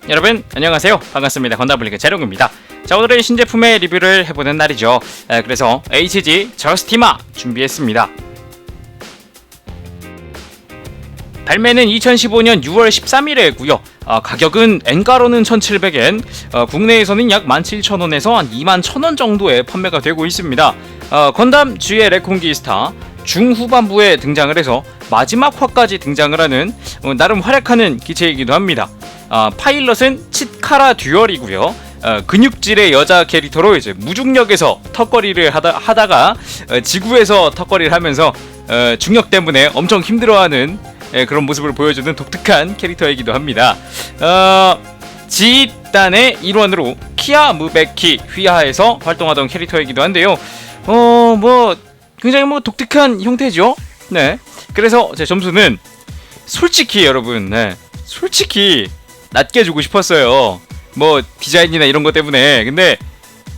여러분 안녕하세요. 반갑습니다. 건담블리그 재롱입니다. 자, 오늘은 신제품의 리뷰를 해보는 날이죠. 그래서 HG 저스티마 준비했습니다. 발매는 2015년 6월 13일에 했고요. 가격은 엔가로는 1,700엔, 국내에서는 약 17,000원에서 한 21,000원 정도에 판매가 되고 있습니다. 건담 G의 레콘기스타 중후반부에 등장을 해서 마지막 화까지 등장을 하는 나름 활약하는 기체이기도 합니다. 파일럿은 치카라 듀얼이고요. 근육질의 여자 캐릭터로 이제 무중력에서 턱걸이를 하다가 지구에서 턱걸이를 하면서 중력 때문에 엄청 힘들어하는 그런 모습을 보여주는 독특한 캐릭터이기도 합니다. 지단의 일원으로 키아 무베키 휘하에서 활동하던 캐릭터이기도 한데요. 뭐 굉장히 독특한 형태죠. 네. 그래서 제 점수는 솔직히 여러분, 솔직히 낮게 주고 싶었어요. 뭐 디자인이나 이런 것 때문에. 근데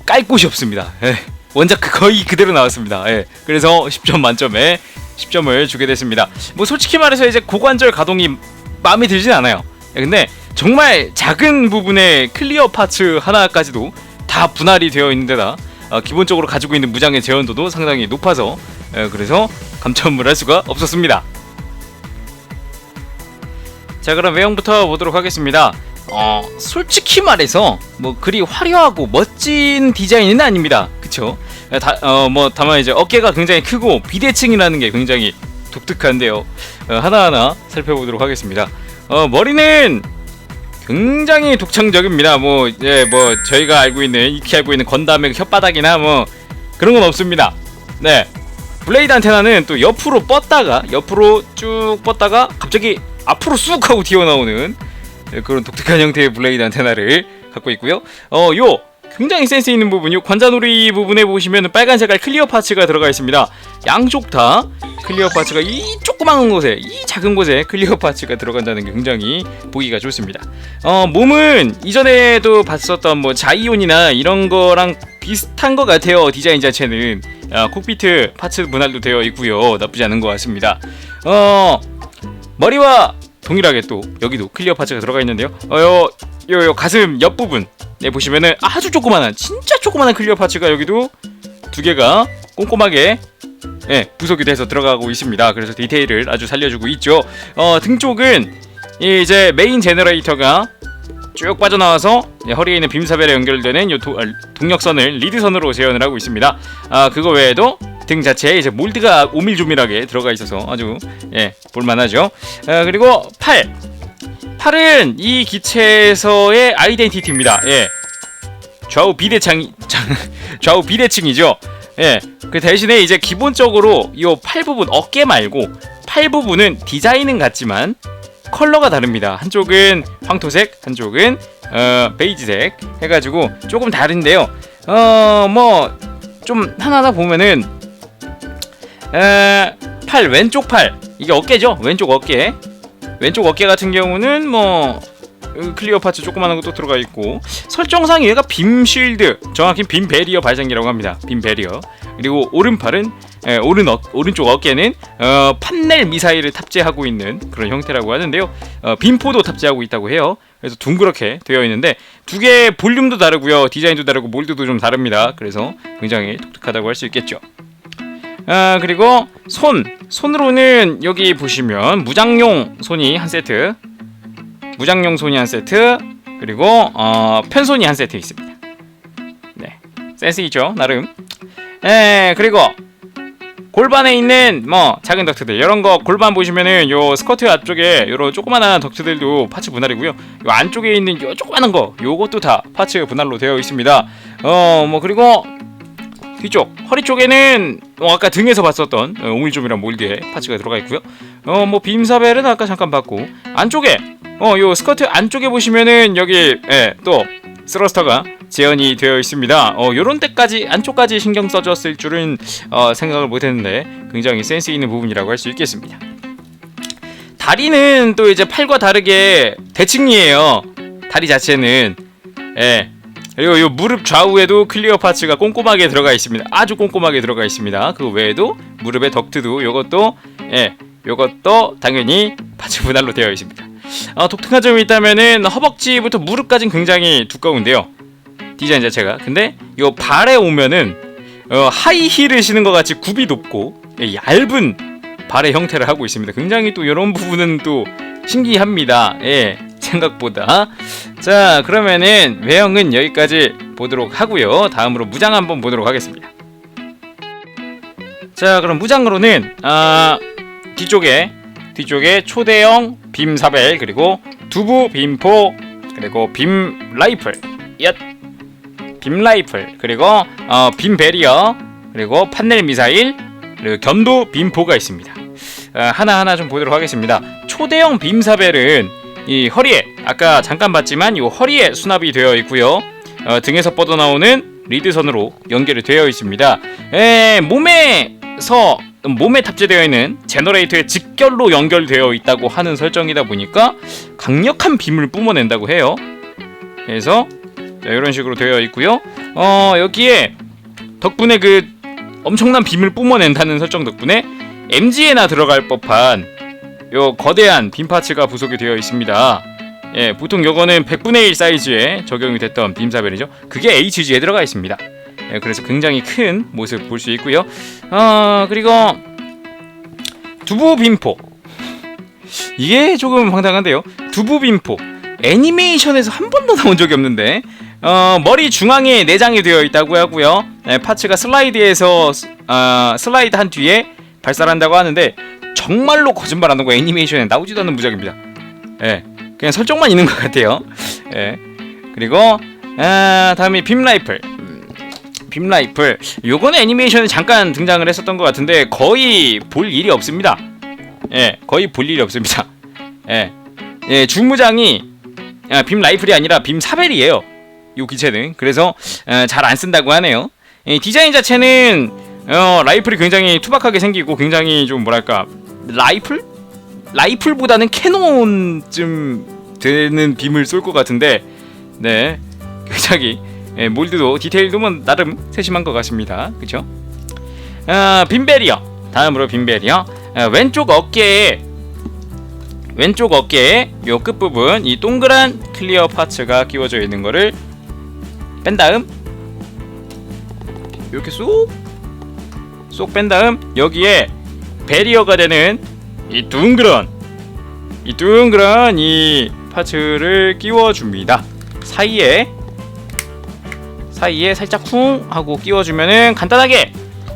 깔 곳이 없습니다. 원작 거의 그대로 나왔습니다. 그래서 10점 만점에 10점을 주게 됐습니다. 뭐 솔직히 말해서 이제 고관절 가동이 마음에 들진 않아요. 근데 정말 작은 부분의 클리어 파츠 하나까지도 다 분할이 되어 있는데다 기본적으로 가지고 있는 무장의 재현도도 상당히 높아서 그래서 감점을 할 수가 없었습니다. 자, 그럼 외형부터 보도록 하겠습니다. 솔직히 말해서 뭐 그리 화려하고 멋진 디자인은 아닙니다. 그쵸? 다만 이제 어깨가 굉장히 크고 비대칭이라는 게 굉장히 독특한데요. 하나하나 살펴보도록 하겠습니다. 머리는 굉장히 독창적입니다. 저희가 익히 알고 있는 건담의 혓바닥이나 뭐 그런 건 없습니다. 네. 블레이드 안테나는 또 옆으로 쭉 뻗다가 갑자기 앞으로 쑥 하고 튀어나오는 그런 독특한 형태의 블레이드 안테나를 갖고 있고요. 요 굉장히 센스 있는 부분이 관자놀이 부분에 보시면 빨간 색깔 클리어 파츠가 들어가 있습니다. 양쪽 다 클리어 파츠가 이 조그마한 곳에, 이 작은 곳에 클리어 파츠가 들어간다는 게 굉장히 보기가 좋습니다. 몸은 이전에도 봤었던 뭐 자이온이나 이런 거랑 비슷한 것 같아요. 디자인 자체는 콕피트 파츠 분할도 되어 있고요. 나쁘지 않은 것 같습니다. 머리와 동일하게 또 여기도 클리어 파츠가 들어가 있는데요. 요 가슴 옆부분 보시면은 아주 조그만한, 진짜 조그만한 클리어 파츠가 여기도 두 개가 꼼꼼하게 부속이 돼서 들어가고 있습니다. 그래서 디테일을 아주 살려주고 있죠. 등 쪽은 이제 메인 제너레이터가 쭉 빠져나와서 허리에 있는 빔사벨에 연결되는 요 동력선을 리드선으로 재현을 하고 있습니다. 그거 외에도 등 자체에 이제 몰드가 오밀조밀하게 들어가 있어서 아주 볼만하죠. 그리고 팔은 이 기체에서의 아이덴티티입니다. 좌우 비대칭이죠. 그 대신에 이제 기본적으로 이 팔 부분, 어깨 말고 팔 부분은 디자인은 같지만 컬러가 다릅니다. 한쪽은 황토색, 한쪽은 베이지색 해가지고 조금 다른데요. 뭐 좀 하나하나 보면은 왼쪽 팔, 이게 어깨죠. 왼쪽 어깨 같은 경우는 뭐 클리어 파츠 조그만한 것도 들어가 있고, 설정상 얘가 빔 쉴드, 정확히 빔 베리어 발장기라고 합니다. 빔 베리어. 그리고 오른팔은 오른쪽 어깨는 판넬 미사일을 탑재하고 있는 그런 형태라고 하는데요. 빔포도 탑재하고 있다고 해요. 그래서 둥그렇게 되어 있는데 두 개의 볼륨도 다르고요, 디자인도 다르고 몰드도 좀 다릅니다. 그래서 굉장히 독특하다고 할 수 있겠죠. 그리고 손으로는 여기 보시면 무장용 손이 한 세트, 그리고 편손이 한 세트 있습니다. 네, 센스 있죠, 나름. 그리고 골반에 있는 뭐 작은 덕트들, 이런 거 골반 보시면은 요 스커트 앞쪽에 요런 조그만한 덕트들도 파츠 분할이고요. 요 안쪽에 있는 요 조그만한 거, 요것도 다 파츠 분할로 되어 있습니다. 그리고 뒤쪽 허리 쪽에는 아까 등에서 봤었던 오밀조밀한 몰드의 파츠가 들어가 있고요. 빔사벨은 아까 잠깐 봤고, 안쪽에 요 스커트 안쪽에 보시면은 여기 또 스러스터가 재현이 되어 있습니다. 요런 데까지, 안쪽까지 신경 써줬을 줄은 생각을 못했는데 굉장히 센스 있는 부분이라고 할 수 있겠습니다. 다리는 또 이제 팔과 다르게 대칭이에요. 다리 자체는. 그리고 요 무릎 좌우에도 클리어 파츠가 꼼꼼하게 들어가 있습니다. 아주 꼼꼼하게 들어가 있습니다. 그 외에도 무릎의 덕트도 요것도 당연히 파츠 분할로 되어 있습니다. 독특한 점이 있다면은 허벅지부터 무릎까지는 굉장히 두꺼운데요, 디자인 자체가. 근데 요 발에 오면은 하이힐을 신은 것 같이 굽이 높고 얇은 발의 형태를 하고 있습니다. 굉장히 또 이런 부분은 또 신기합니다. 예, 생각보다. 자, 그러면은 외형은 여기까지 보도록 하고요. 다음으로 무장 한번 보도록 하겠습니다. 자, 그럼 무장으로는 뒤쪽에 초대형 빔 사벨, 그리고 두부 빔포, 그리고 빔 라이플, 빔 라이플, 그리고 빔 베리어, 그리고 판넬 미사일, 그리고 견도 빔포가 있습니다. 하나하나 좀 보도록 하겠습니다. 초대형 빔 사벨은 이 허리에, 아까 잠깐 봤지만 이 허리에 수납이 되어 있고요. 등에서 뻗어나오는 리드선으로 연결이 되어 있습니다. 몸에 탑재되어 있는 제너레이터에 직결로 연결되어 있다고 하는 설정이다 보니까 강력한 빔을 뿜어낸다고 해요. 그래서 이런 식으로 되어 있고요. 여기에 덕분에 그 엄청난 빔을 뿜어낸다는 설정 덕분에 MG에나 들어갈 법한 요 거대한 빔 파츠가 부속이 되어 있습니다. 예, 보통 요거는 100분의 1 사이즈에 적용이 됐던 빔사벨이죠. 그게 HG에 들어가 있습니다. 예, 그래서 굉장히 큰 모습 볼 수 있고요. 그리고 두부 빔포, 이게 조금 황당한데요. 두부 빔포 애니메이션에서 한 번도 나온 적이 없는데 머리 중앙에 내장이 되어 있다고 하고요. 파츠가 슬라이드에서 슬라이드한 뒤에 발사한다고 하는데 정말로 거짓말 안 하고 애니메이션에 나오지도 않는 무작입니다. 예, 그냥 설정만 있는 것 같아요. 예, 그리고 다음에 빔 라이플. 빔 라이플, 요거는 애니메이션에 잠깐 등장을 했었던 것 같은데 거의 볼 일이 없습니다. 예, 거의 볼 일이 없습니다. 예, 주무장이 빔 라이플이 아니라 빔 사벨이에요, 요 기체는. 그래서 잘 안 쓴다고 하네요. 디자인 자체는 라이플이 굉장히 투박하게 생기고 굉장히 좀 뭐랄까, 라이플보다는 캐논쯤 되는 빔을 쏠 것 같은데, 네, 굉장히 몰드도 디테일도 뭐 나름 세심한 것 같습니다. 그쵸? 빔 베리어. 다음으로 빔 베리어. 왼쪽 어깨에 요 끝부분 이 동그란 클리어 파츠가 끼워져 있는 거를 뺀 다음 이렇게 쏙 뺀 다음 여기에 베리어가 되는 이 둥그런 이 파츠를 끼워줍니다. 사이에 살짝 쿵 하고 끼워주면은 간단하게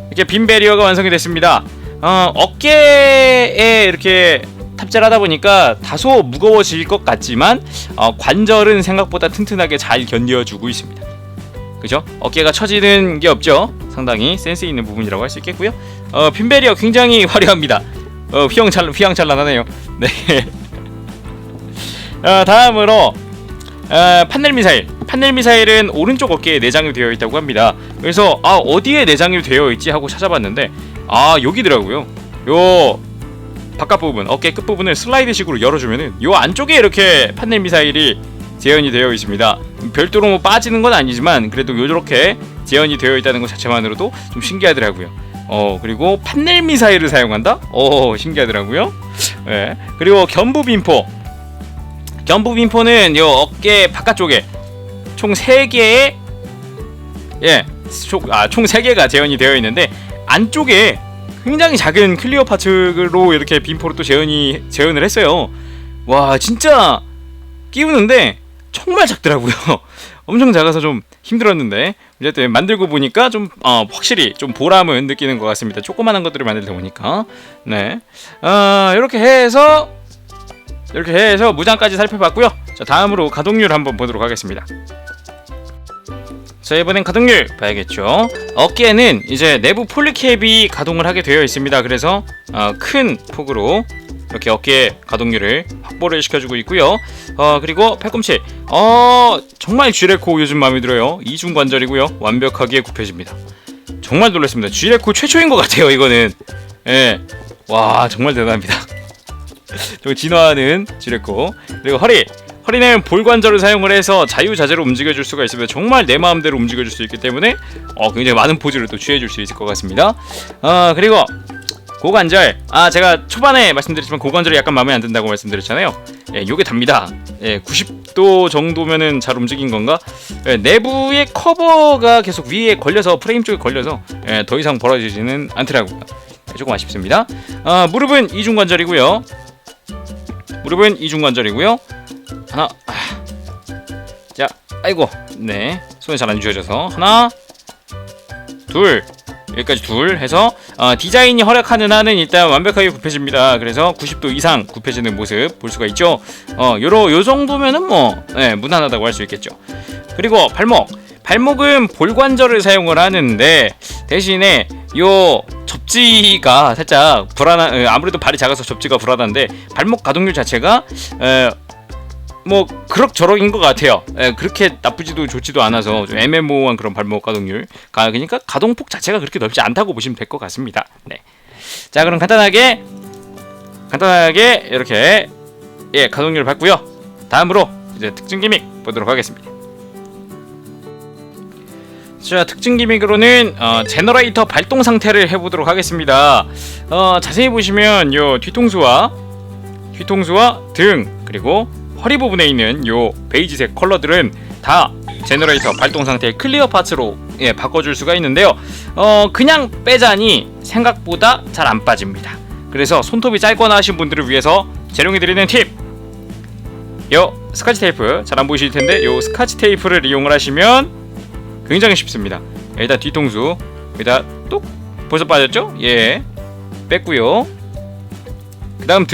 이렇게 빔 베리어가 완성이 됐습니다. 어깨에 이렇게 탑재를 하다 보니까 다소 무거워질 것 같지만 관절은 생각보다 튼튼하게 잘 견뎌주고 있습니다. 그죠? 어깨가 처지는 게 없죠. 상당히 센스 있는 부분이라고 할 수 있겠고요. 빔 베리어 굉장히 화려합니다. 휘황찬란하네요. 네. 다음으로 판넬 미사일은 오른쪽 어깨에 내장이 되어 있다고 합니다. 그래서 어디에 내장이 되어 있지 하고 찾아봤는데 여기더라고요. 요 바깥 부분, 어깨 끝 부분을 슬라이드식으로 열어주면은 요 안쪽에 이렇게 판넬 미사일이 재현이 되어 있습니다. 별도로 뭐 빠지는 건 아니지만 그래도 요렇게 재현이 되어 있다는 것 자체만으로도 좀 신기하더라고요. 그리고 판넬 미사일을 사용한다? 신기하더라고요. 네. 그리고 견부 빔포는 요 어깨 바깥쪽에 총 3개의 총 3개가 재현이 되어 있는데 안쪽에 굉장히 작은 클리어 파츠로 이렇게 빔포로 또 재현을 했어요. 와, 진짜 끼우는데 정말 작더라고요. 엄청 작아서 좀 힘들었는데 어쨌든 만들고 보니까 좀 확실히 좀 보람은 느끼는 것 같습니다. 조그만한 것들을 만들다 보니까. 네, 이렇게 해서 무장까지 살펴봤고요. 자, 다음으로 가동률 한번 보도록 하겠습니다. 자, 이번엔 가동률 봐야겠죠. 어깨에는 이제 내부 폴리캡이 가동을 하게 되어 있습니다. 그래서 큰 폭으로 이렇게 어깨 가동률을 확보를 시켜주고 있고요. 그리고 팔꿈치, 정말 쥐레코 요즘 마음에 들어요. 이중 관절이고요. 완벽하게 굽혀집니다. 정말 놀랐습니다. 쥐레코 최초인 것 같아요, 이거는. 예, 와, 정말 대단합니다. 좀 진화하는 쥐레코. 그리고 허리는 볼 관절을 사용을 해서 자유자재로 움직여줄 수가 있습니다. 정말 내 마음대로 움직여줄 수 있기 때문에 굉장히 많은 포즈를 또 취해줄 수 있을 것 같습니다. 그리고 고관절. 제가 초반에 말씀드렸지만 고관절이 약간 마음에 안 든다고 말씀드렸잖아요. 예, 요게 답니다. 예, 90도 정도면은 잘 움직인 건가? 예, 내부의 커버가 계속 위에 걸려서 프레임 쪽에 걸려서 더 이상 벌어지지는 않더라고요. 예, 조금 아쉽습니다. 무릎은 이중관절이고요. 무릎은 이중관절이고요. 하나. 자, 아이고. 네, 손이 잘 안 쥐어져서 하나, 둘. 여기까지 둘 해서 디자인이 허락하는 한은 일단 완벽하게 굽혀집니다. 그래서 90도 이상 굽혀지는 모습 볼 수가 있죠. 요 정도면은 뭐 무난하다고 할 수 있겠죠. 그리고 발목은 볼관절을 사용을 하는데 대신에 요 접지가 살짝 불안한, 아무래도 발이 작아서 접지가 불안한데 발목 가동률 자체가 뭐 그럭저럭인 것 같아요. 그렇게 나쁘지도 좋지도 않아서 좀 애매모호한 그런 발목 가동률. 그러니까 가동폭 자체가 그렇게 넓지 않다고 보시면 될 것 같습니다. 네. 자, 그럼 간단하게 이렇게 가동률을 봤고요. 다음으로 이제 특징 기믹 보도록 하겠습니다. 자, 특징 기믹으로는 제너레이터 발동 상태를 해보도록 하겠습니다. 자세히 보시면 요 뒤통수와 등 그리고 허리 부분에 있는 요 베이지색 컬러들은 다 제너레이터 발동 상태의 클리어 파츠로 바꿔줄 수가 있는데요. 그냥 빼자니 생각보다 잘 안 빠집니다. 그래서 손톱이 짧거나 하신 분들을 위해서 제공해드리는 팁! 요 스카치 테이프, 잘 안 보이실 텐데 요 스카치 테이프를 이용을 하시면 굉장히 쉽습니다. 일단 뒤통수 여기다 뚝! 벌써 빠졌죠? 예, 뺐고요. 그 다음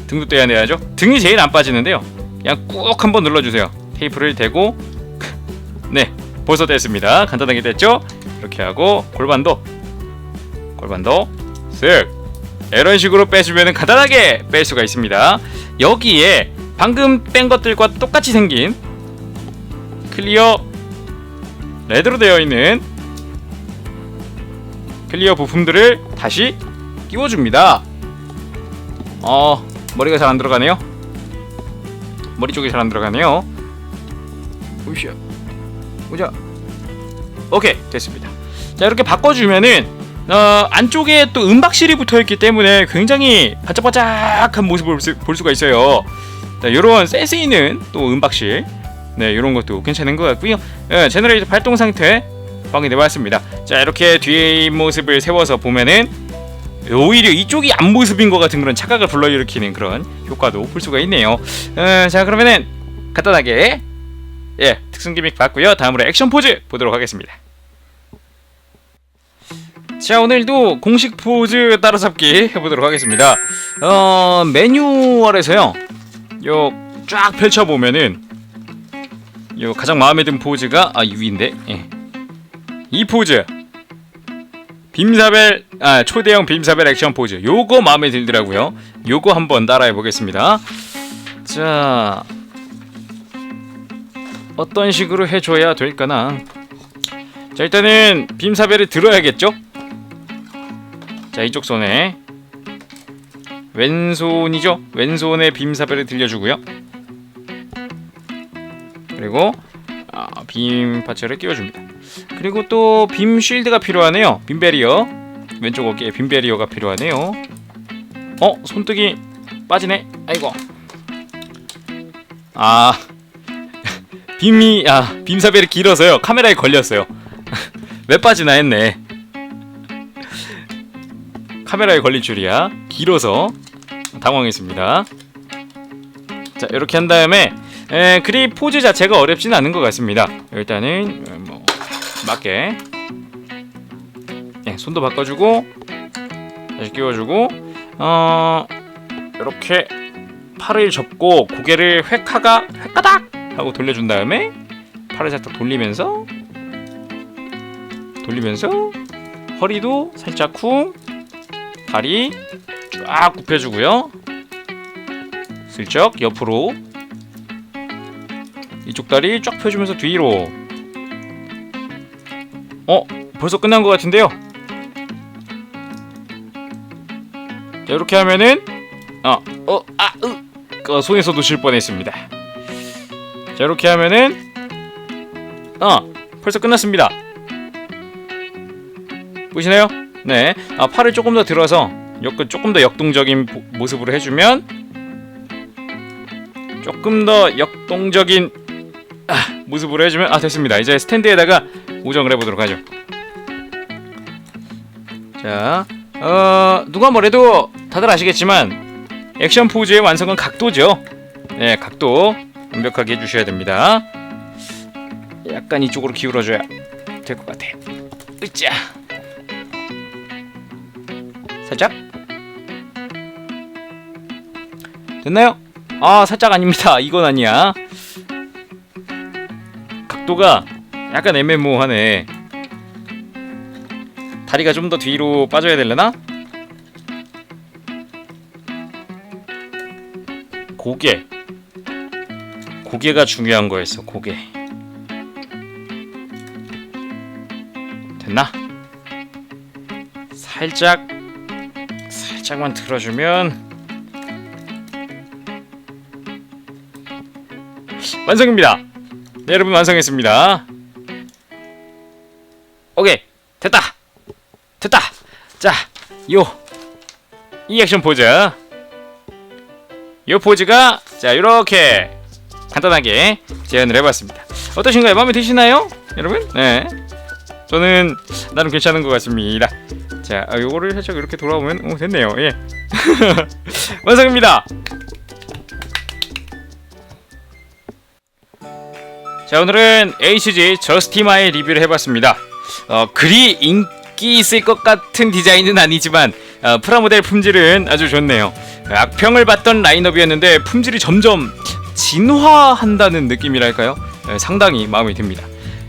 등도 떼어내야죠. 등이 제일 안 빠지는데요. 그냥 꾹 한번 눌러주세요. 테이프를 대고 네, 벌써 뗐습니다. 간단하게 뗐죠? 이렇게 하고 골반도 쓱 이런 식으로 빼주면 간단하게 뺄 수가 있습니다. 여기에 방금 뺀 것들과 똑같이 생긴 클리어 레드로 되어 있는 클리어 부품들을 다시 끼워줍니다. 머리가 잘 안 들어가네요. 머리 쪽이 잘 안 들어가네요. 오이샤. 오자. 오케이, 됐습니다. 자, 이렇게 바꿔주면은 안쪽에 또 은박실이 붙어있기 때문에 굉장히 반짝반짝한 모습을 볼 수가 있어요. 자, 요런 센스 있는 또 은박실, 네, 요런 것도 괜찮은 것 같고요. 제너레이터 발동 상태 확인해봤습니다. 자, 이렇게 뒷모습을 세워서 보면은 오히려 이쪽이 앞모습인 것 같은 그런 착각을 불러일으키는 그런 효과도 볼 수가 있네요. 자, 그러면은 간단하게 특성 기믹 봤고요. 다음으로 액션 포즈 보도록 하겠습니다. 자, 오늘도 공식 포즈 따라잡기 해보도록 하겠습니다. 매뉴얼에서요, 요 쫙 펼쳐보면은 요 가장 마음에 든 포즈가 이 위인데, 이 포즈 빔사벨, 초대형 빔사벨 액션 포즈, 요거 마음에 들더라고요. 요거 한번 따라해 보겠습니다. 자, 어떤 식으로 해줘야 될까나. 자, 일단은 빔사벨을 들어야겠죠. 자, 이쪽 손에 왼손이죠. 왼손에 빔사벨을 들려주고요. 그리고 빔 파츠를 끼워줍니다. 그리고 또 빔 쉴드가 필요하네요. 빔 베리어, 왼쪽 어깨에 빔 베리어가 필요하네요. 손등이 빠지네. 아이고. 빔사벨이 길어서요, 카메라에 걸렸어요. 왜 빠지나 했네. 카메라에 걸릴 줄이야. 길어서 당황했습니다. 자, 이렇게 한 다음에 그립 포즈 자체가 어렵진 않은 것 같습니다. 일단은 뭐 맞게 손도 바꿔주고 다시 끼워주고, 이렇게 팔을 접고 고개를 획가닥 하고 돌려준 다음에 팔을 살짝 돌리면서 허리도 살짝 쿵, 다리 쫙 굽혀주고요. 슬쩍 옆으로 이쪽 다리 쫙 펴주면서 뒤로. 벌써 끝난 것 같은데요. 자, 이렇게 하면은 손에서 놓칠 뻔했습니다. 자, 이렇게 하면은 벌써 끝났습니다. 보이시나요? 네, 팔을 조금 더 들어서 조금 더 역동적인 모습으로 해주면 조금 더 역동적인 모습으로 해주면 됐습니다. 이제 스탠드에다가 고정을 해보도록 하죠. 자, 누가 뭐래도 다들 아시겠지만 액션 포즈의 완성은 각도죠. 네, 각도 완벽하게 해주셔야 됩니다. 약간 이쪽으로 기울어줘야 될 것 같아요. 으쌰. 살짝 됐나요? 살짝 아닙니다. 이건 아니야. 각도가 약간 애매모호하네. 다리가 좀 더 뒤로 빠져야 되려나? 고개가 중요한 거였어. 고개. 됐나? 살짝만 들어주면 완성입니다. 네, 여러분 완성했습니다. 오케이, 됐다. 자, 이 액션 포즈, 요 포즈가 자 이렇게 간단하게 재현을 해봤습니다. 어떠신가요? 마음에 드시나요, 여러분? 네, 저는 나름 괜찮은 것 같습니다. 자, 요거를 살짝 이렇게 돌아오면 됐네요. 예. 완성입니다. 자, 오늘은 HG 저스티마의 리뷰를 해봤습니다. 그리 인기 있을 것 같은 디자인은 아니지만 프라모델 품질은 아주 좋네요. 악평을 받던 라인업이었는데 품질이 점점 진화한다는 느낌이랄까요? 상당히 마음에 듭니다.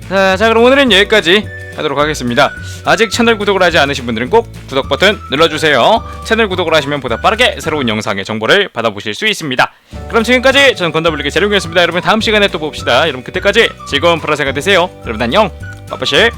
자, 그럼 오늘은 여기까지 하도록 하겠습니다. 아직 채널 구독을 하지 않으신 분들은 꼭 구독 버튼 눌러주세요. 채널 구독을 하시면 보다 빠르게 새로운 영상의 정보를 받아보실 수 있습니다. 그럼 지금까지 저는 건더블리의 재룡이었습니다. 여러분 다음 시간에 또 봅시다. 여러분 그때까지 즐거운 프라 생활 되세요. 여러분 안녕. 빠빠시.